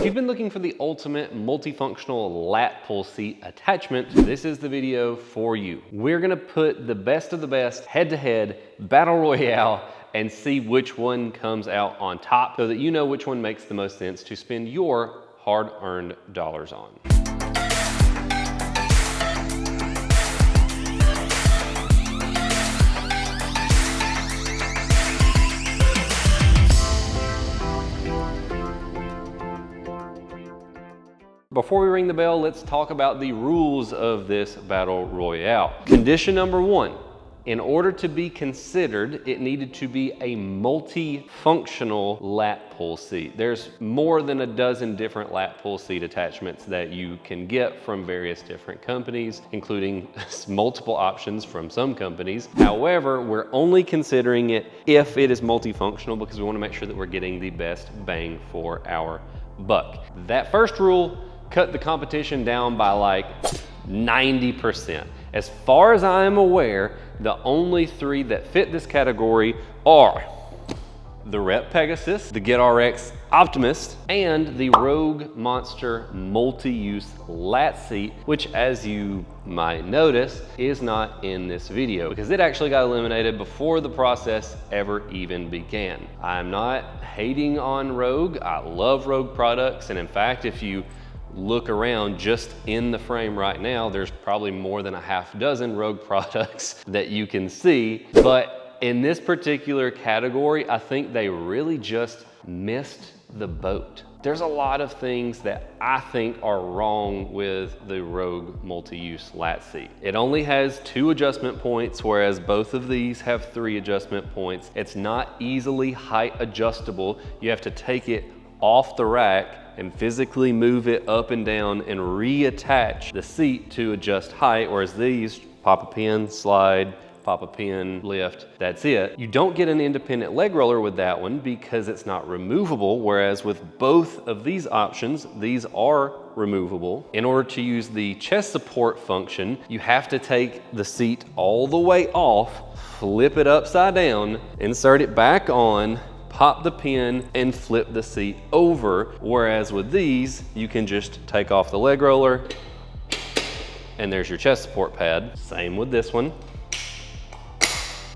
If you've been looking for the ultimate multifunctional lat pull seat attachment, this is the video for you. We're gonna put the best of the best head-to-head battle royale and see which one comes out on top so that you know which one makes the most sense to spend your hard-earned dollars on. Before we ring the bell, let's talk about the rules of this battle royale. Condition number one, in order to be considered, it needed to be a multifunctional lat pull seat. There's more than a dozen different lat pull seat attachments that you can get from various different companies, including multiple options from some companies. However, we're only considering it if it is multifunctional because we want to make sure that we're getting the best bang for our buck. That first rule cut the competition down by like 90%. As far as I am aware, the only three that fit this category are the Rep Pegasus, the GetRXd Optimus, and the Rogue Monster multi-use lat seat, which, as you might notice, is not in this video because it actually got eliminated before the process ever even began. I'm not hating on Rogue. I love Rogue products, and in fact, if you look around just in the frame right now, there's probably more than a half dozen Rogue products that you can see. But in this particular category, I think they really just missed the boat. There's a lot of things that I think are wrong with the Rogue multi-use lat seat. It only has 2 adjustment points, whereas both of these have 3 adjustment points. It's not easily height adjustable. You have to take it off the rack and physically move it up and down and reattach the seat to adjust height, whereas these pop a pin, slide, pop a pin, lift, that's it. You don't get an independent leg roller with that one because it's not removable, whereas with both of these options, these are removable. In order to use the chest support function, you have to take the seat all the way off, flip it upside down, insert it back on, pop the pin, and flip the seat over. Whereas with these, you can just take off the leg roller, and there's your chest support pad. Same with this one.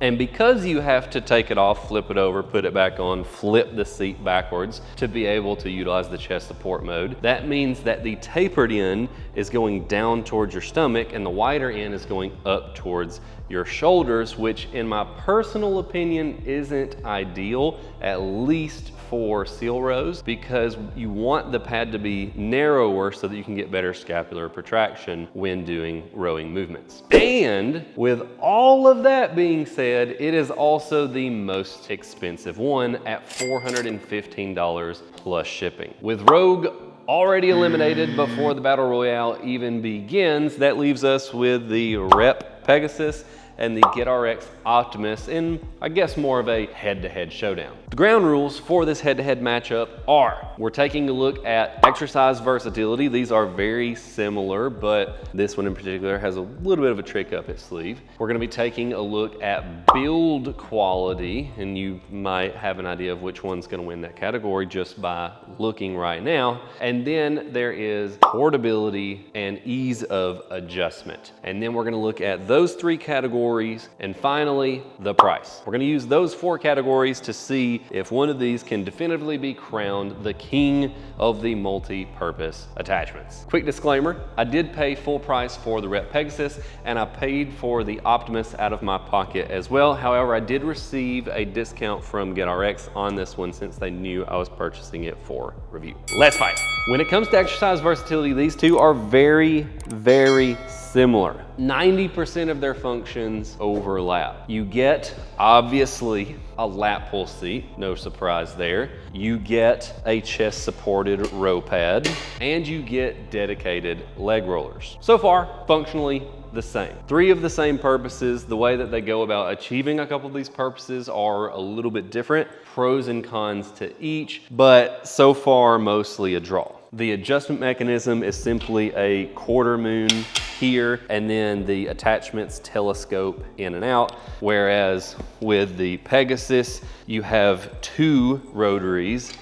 And because you have to take it off, flip it over, put it back on, flip the seat backwards to be able to utilize the chest support mode, that means that the tapered end is going down towards your stomach and the wider end is going up towards your shoulders, which in my personal opinion isn't ideal, at least for seal rows, because you want the pad to be narrower so that you can get better scapular protraction when doing rowing movements. And with all of that being said, it is also the most expensive one at $415 plus shipping. With Rogue already eliminated before the battle royale even begins, that leaves us with the Rep Pegasus and the GetRXd Optimus in, I guess, more of a head-to-head showdown. The ground rules for this head-to-head matchup are, we're taking a look at exercise versatility. These are very similar, but this one in particular has a little bit of a trick up its sleeve. We're gonna be taking a look at build quality, and you might have an idea of which one's gonna win that category just by looking right now. And then there is portability and ease of adjustment. And then we're gonna look at those 3 categories, and finally, the price. We're gonna use those 4 categories to see if one of these can definitively be crowned the king of the multi-purpose attachments. Quick disclaimer, I did pay full price for the Rep Pegasus, and I paid for the Optimus out of my pocket as well. However, I did receive a discount from GetRXd on this one since they knew I was purchasing it for review. Let's fight. When it comes to exercise versatility, these two are very, very similar. 90% of their functions overlap. You get, obviously, a lat pull seat, no surprise there. You get a chest supported row pad, and you get dedicated leg rollers. So far, functionally the same. 3 of the same purposes. The way that they go about achieving a couple of these purposes are a little bit different. Pros and cons to each, but so far mostly a draw. The adjustment mechanism is simply a quarter moon here, and then the attachments telescope in and out. Whereas with the Pegasus, you have 2 rotaries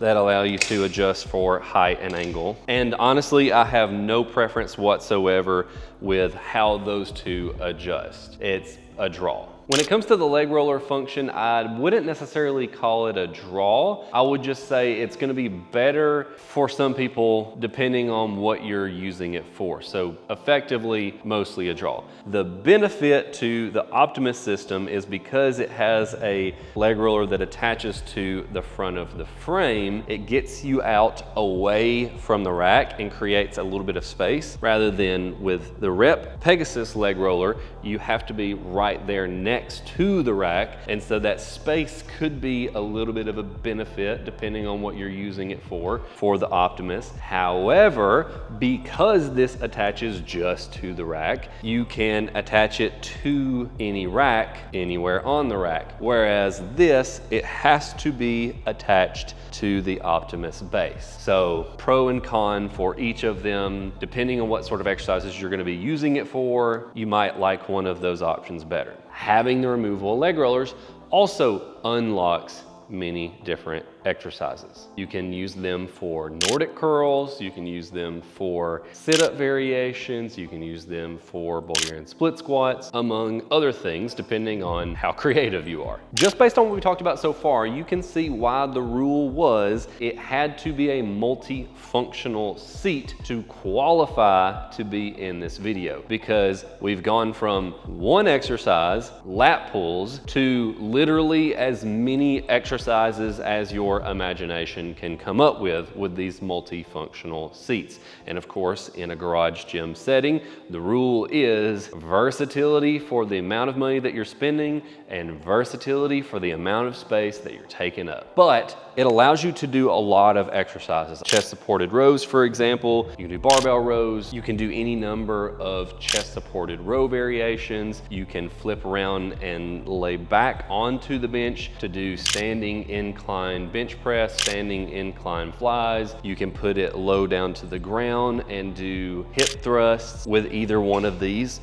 that allow you to adjust for height and angle. And honestly, I have no preference whatsoever with how those two adjust. It's a draw. When it comes to the leg roller function, I wouldn't necessarily call it a draw. I would just say it's gonna be better for some people depending on what you're using it for. So effectively, mostly a draw. The benefit to the Optimus system is because it has a leg roller that attaches to the front of the frame, it gets you out away from the rack and creates a little bit of space, rather than with the Rep Pegasus leg roller, you have to be right there next to the rack, and so that space could be a little bit of a benefit depending on what you're using it for the Optimus. However, because this attaches just to the rack, you can attach it to any rack anywhere on the rack, whereas this, it has to be attached to the Optimus base. So pro and con for each of them, depending on what sort of exercises you're gonna be using it for, you might like one of those options better. Having the removable leg rollers also unlocks many different exercises. You can use them for Nordic curls, you can use them for sit-up variations, you can use them for Bulgarian split squats, among other things, depending on how creative you are. Just based on what we talked about so far, you can see why the rule was it had to be a multifunctional seat to qualify to be in this video, because we've gone from one exercise, lat pulls, to literally as many exercises as your imagination can come up with these multifunctional seats. And of course, in a garage gym setting, the rule is versatility for the amount of money that you're spending and versatility for the amount of space that you're taking up. But it allows you to do a lot of exercises. Chest supported rows, for example, you can do barbell rows, you can do any number of chest supported row variations, you can flip around and lay back onto the bench to do standing incline bench press, standing incline flies. You can put it low down to the ground and do hip thrusts with either one of these.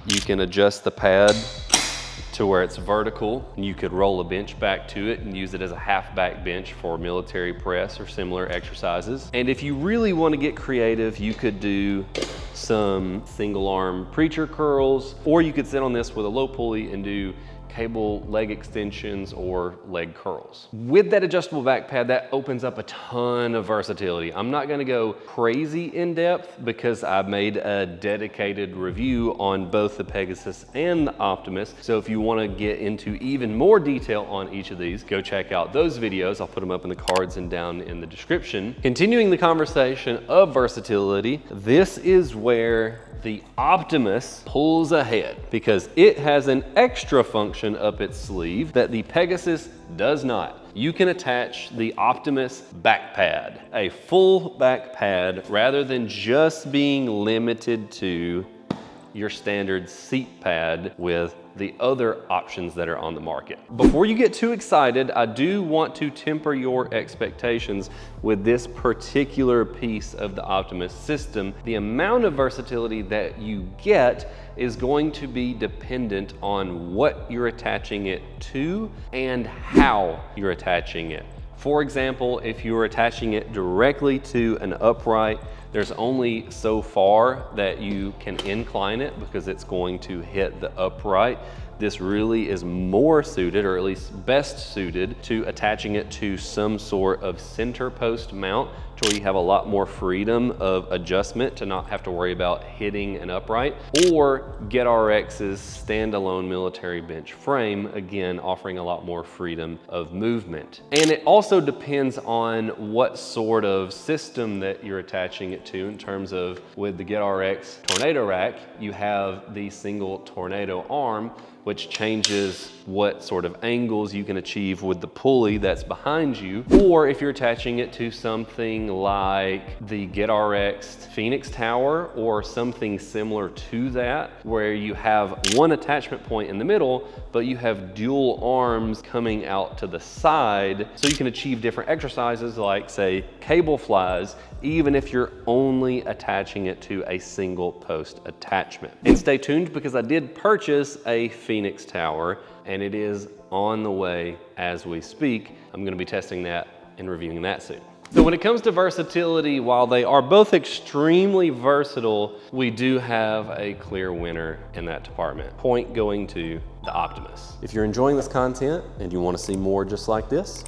You can adjust the pad to where it's vertical, and you could roll a bench back to it and use it as a half back bench for military press or similar exercises. And if you really want to get creative, you could do some single arm preacher curls, or you could sit on this with a low pulley and do cable leg extensions or leg curls. With that adjustable back pad, that opens up a ton of versatility. I'm not gonna go crazy in depth because I've made a dedicated review on both the Pegasus and the Optimus. So if you wanna get into even more detail on each of these, go check out those videos. I'll put them up in the cards and down in the description. Continuing the conversation of versatility, this is where the Optimus pulls ahead because it has an extra function up its sleeve that the Pegasus does not. You can attach the Optimus back pad, a full back pad, rather than just being limited to your standard seat pad with the other options that are on the market. Before you get too excited, I do want to temper your expectations with this particular piece of the Optimus system. The amount of versatility that you get is going to be dependent on what you're attaching it to and how you're attaching it. For example, if you're attaching it directly to an upright, there's only so far that you can incline it because it's going to hit the upright. This really is more suited, or at least best suited, to attaching it to some sort of center post mount to where you have a lot more freedom of adjustment to not have to worry about hitting an upright, or GetRX's standalone military bench frame, again, offering a lot more freedom of movement. And it also depends on what sort of system that you're attaching it to, in terms of with the GetRX Tornado Rack, you have the single tornado arm, which changes what sort of angles you can achieve with the pulley that's behind you. Or if you're attaching it to something like the GetRX Phoenix Tower or something similar to that, where you have one attachment point in the middle, but you have dual arms coming out to the side, so you can achieve different exercises like, say, cable flies, even if you're only attaching it to a single post attachment. And stay tuned, because I did purchase a Phoenix Tower and it is on the way as we speak. I'm gonna be testing that and reviewing that soon. So when it comes to versatility, while they are both extremely versatile, we do have a clear winner in that department. Point going to the Optimus. If you're enjoying this content and you want to see more just like this,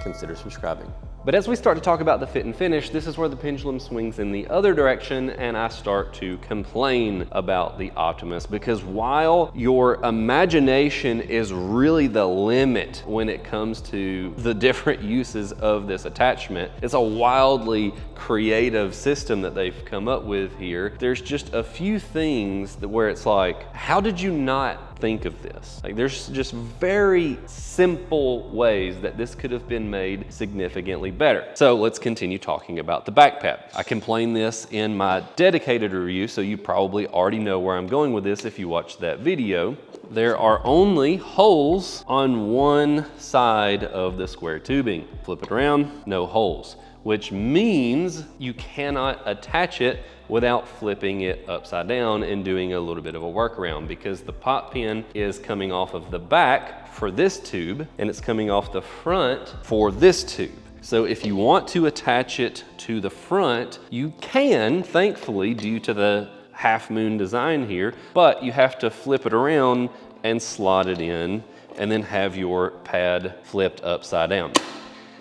consider subscribing. But as we start to talk about the fit and finish, this is where the pendulum swings in the other direction and I start to complain about the Optimus, because while your imagination is really the limit when it comes to the different uses of this attachment, it's a wildly creative system that they've come up with here. There's just a few things where it's like, how did you not think of this? Like, there's just very simple ways that this could have been made significantly better. So let's continue talking about the back pad. I complained this in my dedicated review, so you probably already know where I'm going with this if you watched that video. There are only holes on one side of the square tubing. Flip it around, no holes, which means you cannot attach it without flipping it upside down and doing a little bit of a workaround, because the pop pin is coming off of the back for this tube and it's coming off the front for this tube. So if you want to attach it to the front, you can, thankfully, due to the half moon design here, but you have to flip it around and slot it in and then have your pad flipped upside down.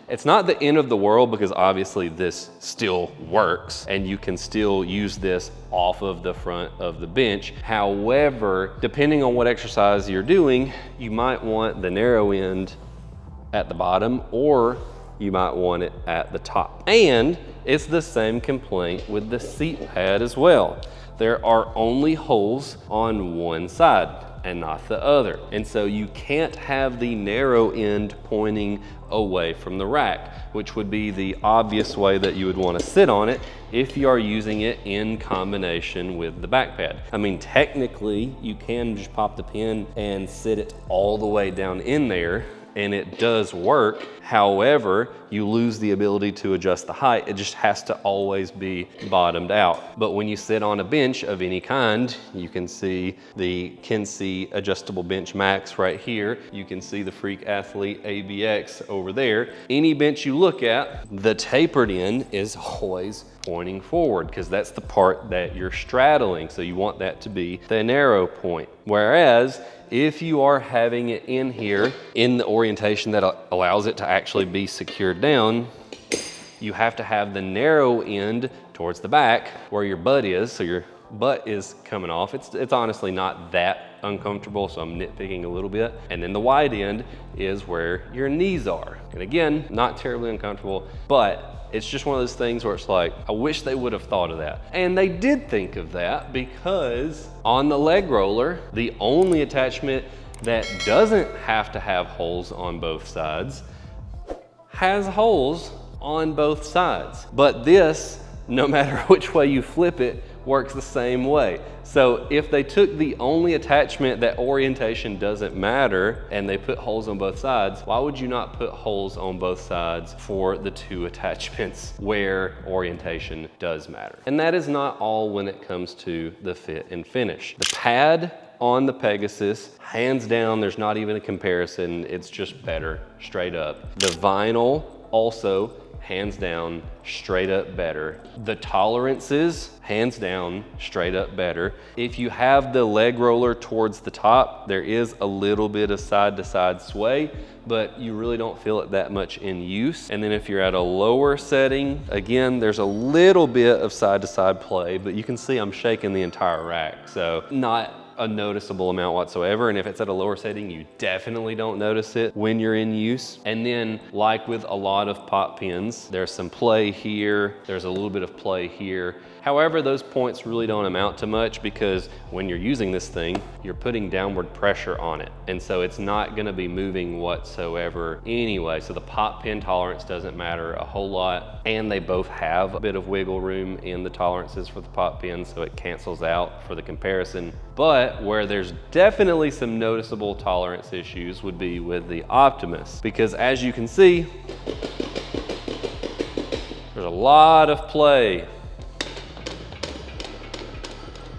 It's not the end of the world, because obviously this still works and you can still use this off of the front of the bench. However, depending on what exercise you're doing, you might want the narrow end at the bottom or you might want it at the top. And it's the same complaint with the seat pad as well. There are only holes on one side and not the other. And so you can't have the narrow end pointing away from the rack, which would be the obvious way that you would want to sit on it if you are using it in combination with the back pad. I mean, technically you can just pop the pin and sit it all the way down in there and it does work. However, you lose the ability to adjust the height. It just has to always be bottomed out. But when you sit on a bench of any kind, you can see the Kinsey Adjustable Bench Max right here. You can see the Freak Athlete ABX over there. Any bench you look at, the tapered end is always pointing forward, because that's the part that you're straddling. So you want that to be the narrow point. Whereas if you are having it in here in the orientation that allows it to actually be secured down, you have to have the narrow end towards the back where your butt is, so your butt is coming off. It's honestly not that uncomfortable, so I'm nitpicking a little bit. And then the wide end is where your knees are. And again, not terribly uncomfortable, but it's just one of those things where it's like, I wish they would have thought of that. And they did think of that, because on the leg roller, the only attachment that doesn't have to have holes on both sides has holes on both sides. But this, no matter which way you flip it, works the same way. So if they took the only attachment that orientation doesn't matter and they put holes on both sides, why would you not put holes on both sides for the two attachments where orientation does matter? And that is not all when it comes to the fit and finish. The pad on the Pegasus, hands down, there's not even a comparison. It's just better, straight up. The vinyl also, hands down, straight up better. The tolerances, hands down, straight up better. If you have the leg roller towards the top, there is a little bit of side to side sway, but you really don't feel it that much in use. And then if you're at a lower setting, again, there's a little bit of side to side play, but you can see I'm shaking the entire rack. So not a noticeable amount whatsoever. And if it's at a lower setting, you definitely don't notice it when you're in use. And then, like with a lot of pop pins, there's some play here, there's a little bit of play here. However, those points really don't amount to much, because when you're using this thing, you're putting downward pressure on it. And so it's not gonna be moving whatsoever anyway. So the pop pin tolerance doesn't matter a whole lot. And they both have a bit of wiggle room in the tolerances for the pop pin, so it cancels out for the comparison. But where there's definitely some noticeable tolerance issues would be with the Optimus, because as you can see, there's a lot of play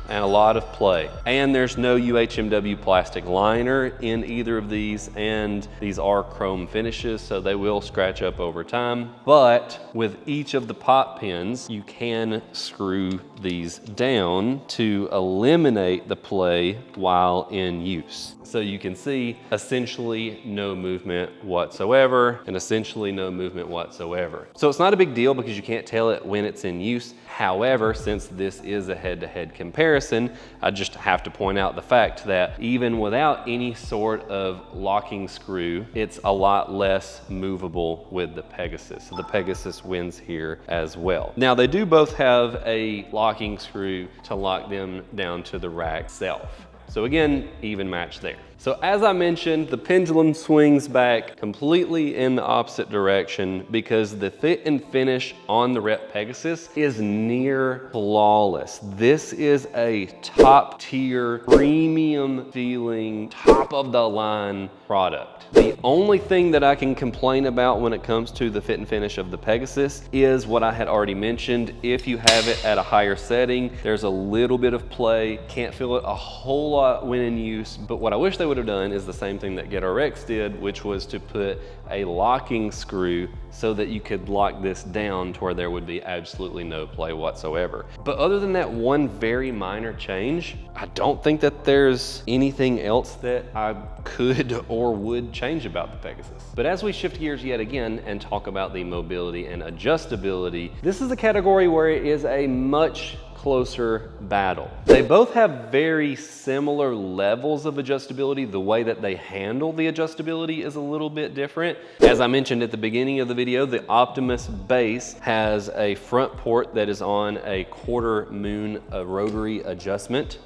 and a lot of play. And there's no UHMW plastic liner in either of these, and these are chrome finishes, so they will scratch up over time. But with each of the pop pins, you can screw these down to eliminate the play while in use. So you can see essentially no movement whatsoever and essentially no movement whatsoever. So it's not a big deal because you can't tell it when it's in use. However, since this is a head-to-head comparison, I just have to point out the fact that even without any sort of locking screw, it's a lot less movable with the Pegasus. So the Pegasus wins here as well. Now they do both have a locking screw to lock them down to the rack itself. So again, even match there. So as I mentioned, the pendulum swings back completely in the opposite direction because the fit and finish on the Rep Pegasus is near flawless. This is a top tier, premium feeling, top of the line product. The only thing that I can complain about when it comes to the fit and finish of the Pegasus is what I had already mentioned. If you have it at a higher setting, there's a little bit of play. Can't feel it a whole lot when in use, but what I wish they would have done is the same thing that GetRXd did, which was to put a locking screw so that you could lock this down to where there would be absolutely no play whatsoever. But other than that one very minor change, I don't think that there's anything else that I could or would change about the Pegasus. But as we shift gears yet again and talk about the mobility and adjustability, this is a category where it is a much closer battle. They both have very similar levels of adjustability. The way that they handle the adjustability is a little bit different. As I mentioned at the beginning of the video, the Optimus base has a front port that is on a quarter moon rotary adjustment.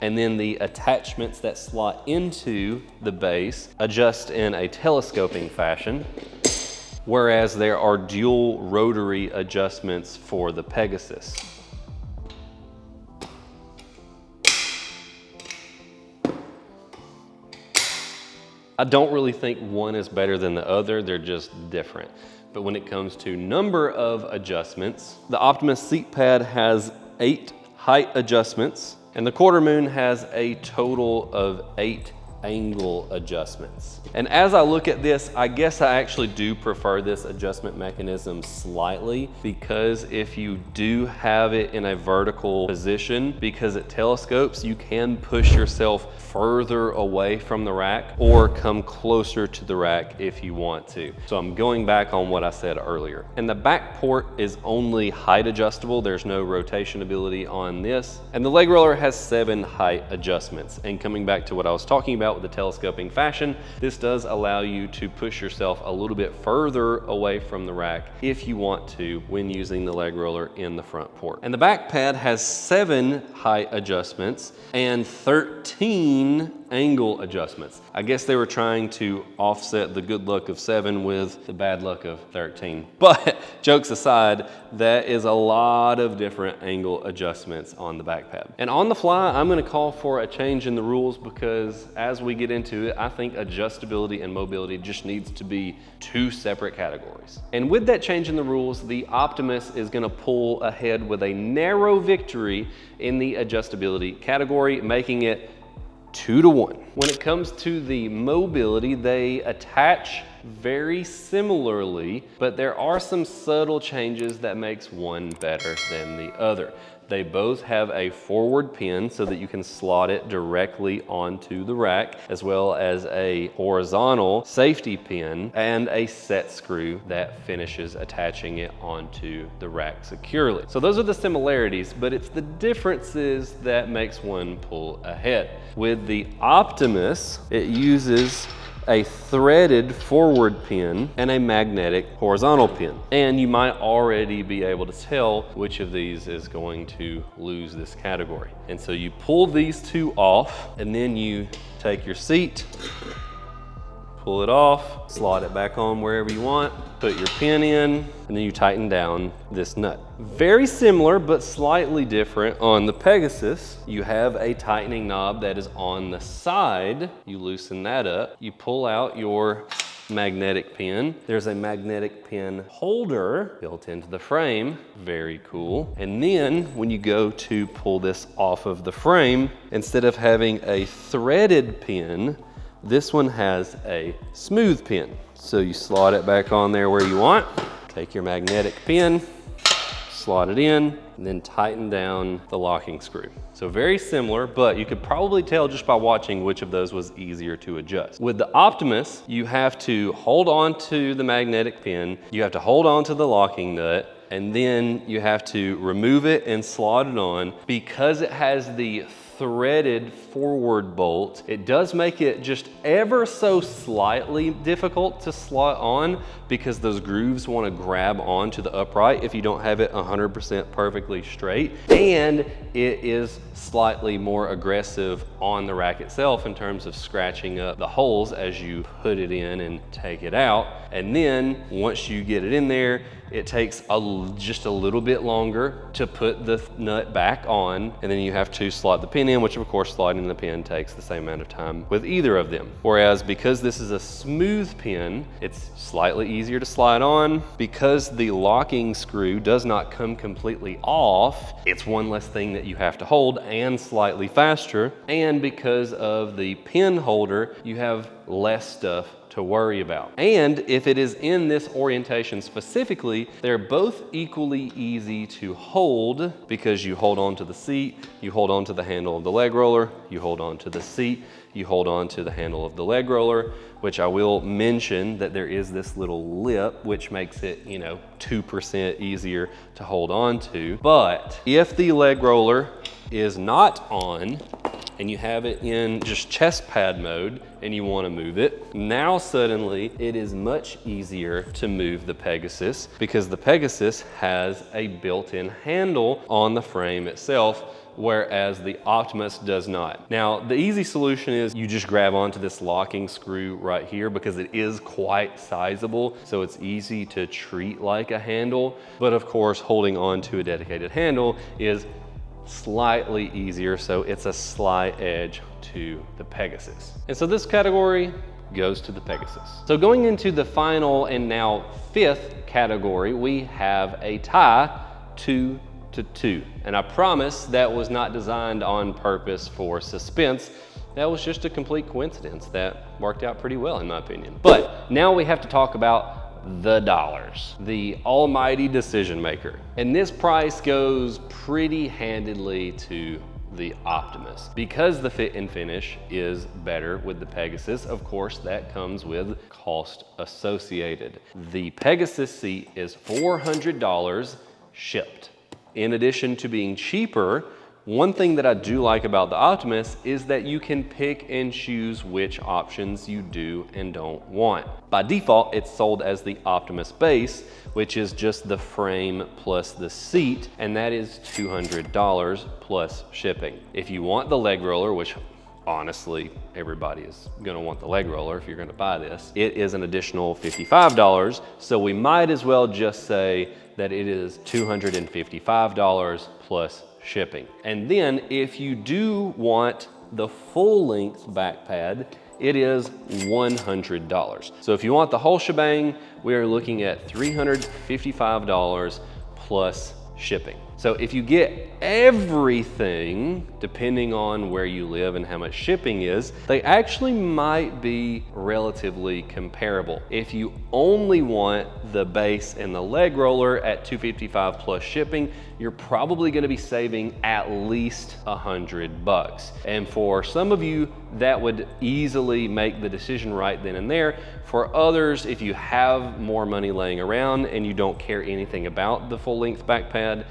And then the attachments that slot into the base adjust in a telescoping fashion, whereas there are dual rotary adjustments for the Pegasus. I don't really think one is better than the other, they're just different. But when it comes to number of adjustments, the Optimus seat pad has 8 height adjustments, and the quarter moon has a total of 8 angle adjustments. And as I look at this, I guess I actually do prefer this adjustment mechanism slightly, because if you do have it in a vertical position, because it telescopes, you can push yourself further away from the rack or come closer to the rack if you want to. So I'm going back on what I said earlier. And the back port is only height adjustable. There's no rotation ability on this. And the leg roller has 7 height adjustments. And coming back to what I was talking about with the telescoping fashion, this does allow you to push yourself a little bit further away from the rack if you want to when using the leg roller in the front port. And the back pad has 7 height adjustments and 13 angle adjustments. I guess they were trying to offset the good luck of 7 with the bad luck of 13. But jokes aside, that is a lot of different angle adjustments on the back pad. And on the fly, I'm gonna call for a change in the rules, because as we get into it, I think adjustability and mobility just needs to be 2 separate categories. And with that change in the rules, the Optimus is gonna pull ahead with a narrow victory in the adjustability category, making it 2-to-1. When it comes to the mobility, they attach very similarly, but there are some subtle changes that makes one better than the other. They both have a forward pin so that you can slot it directly onto the rack, as well as a horizontal safety pin and a set screw that finishes attaching it onto the rack securely. So those are the similarities, but it's the differences that makes one pull ahead. With the Optimus, it uses a threaded forward pin and a magnetic horizontal pin. And you might already be able to tell which of these is going to lose this category. And so you pull these 2 off, and then you take your seat, pull it off, slide it back on wherever you want, put your pin in, and then you tighten down this nut. Very similar, but slightly different. On the Pegasus, you have a tightening knob that is on the side. You loosen that up, you pull out your magnetic pin. There's a magnetic pin holder built into the frame. Very cool. And then when you go to pull this off of the frame, instead of having a threaded pin, this one has a smooth pin. So you slot it back on there where you want, take your magnetic pin, slot it in, and then tighten down the locking screw. So very similar, but you could probably tell just by watching which of those was easier to adjust. With the Optimus, you have to hold on to the magnetic pin, you have to hold on to the locking nut, and then you have to remove it and slot it on. Because it has the threaded forward bolt, it does make it just ever so slightly difficult to slot on because those grooves want to grab onto the upright if you don't have it 100% perfectly straight. And it is slightly more aggressive on the rack itself in terms of scratching up the holes as you put it in and take it out. And then once you get it in there, it takes just a little bit longer to put the nut back on, and then you have to slot the pin in, which of course sliding the pin takes the same amount of time with either of them. Whereas because this is a smooth pin, it's slightly easier to slide on. Because the locking screw does not come completely off, it's one less thing that you have to hold and slightly faster. And because of the pin holder, you have less stuff to worry about. And if it is in this orientation specifically, they're both equally easy to hold because you hold on to the seat, you hold on to the handle of the leg roller, you hold on to the seat, you hold on to the handle of the leg roller, which I will mention that there is this little lip which makes it, 2% easier to hold on to. But if the leg roller is not on, and you have it in just chest pad mode and you want to move it, now suddenly it is much easier to move the Pegasus because the Pegasus has a built-in handle on the frame itself, whereas the Optimus does not. Now, the easy solution is you just grab onto this locking screw right here because it is quite sizable, so it's easy to treat like a handle. But of course, holding on to a dedicated handle is slightly easier, so it's a slight edge to the Pegasus. And so this category goes to the Pegasus. So going into the final and now 5th category, we have a tie 2-2. And I promise that was not designed on purpose for suspense. That was just a complete coincidence that worked out pretty well in my opinion. But now we have to talk about the dollars, the almighty decision maker. And this price goes pretty handedly to the Optimus. Because the fit and finish is better with the Pegasus, of course, that comes with cost associated. The Pegasus seat is $400 shipped. In addition to being cheaper, one thing that I do like about the Optimus is that you can pick and choose which options you do and don't want. By default, it's sold as the Optimus base, which is just the frame plus the seat, and that is $200 plus shipping. If you want the leg roller, which honestly, everybody is gonna want the leg roller if you're gonna buy this, it is an additional $55, so we might as well just say that it is $255 plus shipping. And then if you do want the full length back pad, it is $100. So if you want the whole shebang, we are looking at $355 plus shipping. So if you get everything, depending on where you live and how much shipping is, they actually might be relatively comparable. If you only want the base and the leg roller at $255 plus shipping, you're probably gonna be saving at least $100. And for some of you, that would easily make the decision right then and there. For others, if you have more money laying around and you don't care anything about the full length back pad,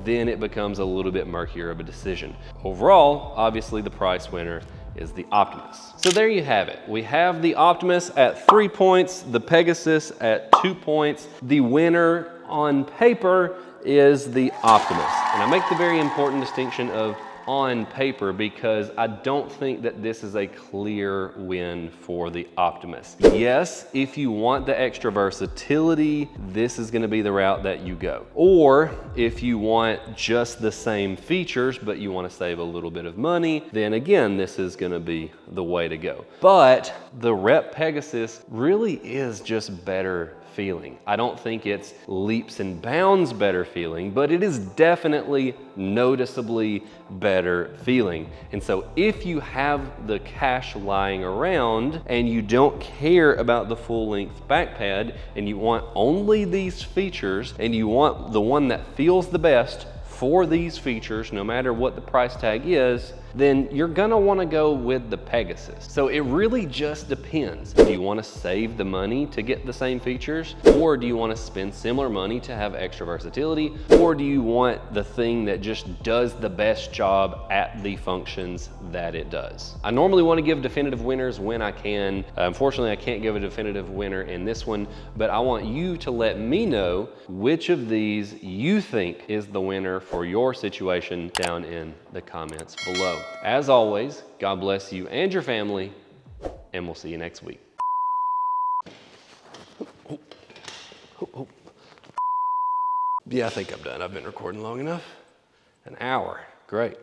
then it becomes a little bit murkier of a decision. Overall, obviously the price winner is the Optimus. So there you have it. We have the Optimus at 3 points, the Pegasus at 2 points. The winner on paper is the Optimus. And I make the very important distinction of on paper because I don't think that this is a clear win for the Optimus. Yes, if you want the extra versatility, this is gonna be the route that you go. Or if you want just the same features, but you wanna save a little bit of money, then again, this is gonna be the way to go. But the Rep Pegasus really is just better feeling. I don't think it's leaps and bounds better feeling, but it is definitely noticeably better feeling. And so if you have the cash lying around and you don't care about the full length back pad and you want only these features and you want the one that feels the best for these features, no matter what the price tag is, then you're gonna wanna go with the Pegasus. So it really just depends. Do you wanna save the money to get the same features? Or do you wanna spend similar money to have extra versatility? Or do you want the thing that just does the best job at the functions that it does? I normally wanna give definitive winners when I can. Unfortunately, I can't give a definitive winner in this one, but I want you to let me know which of these you think is the winner for your situation down in the comments below. As always, God bless you and your family, and we'll see you next week. Yeah, I think I'm done. I've been recording long enough. An hour. Great.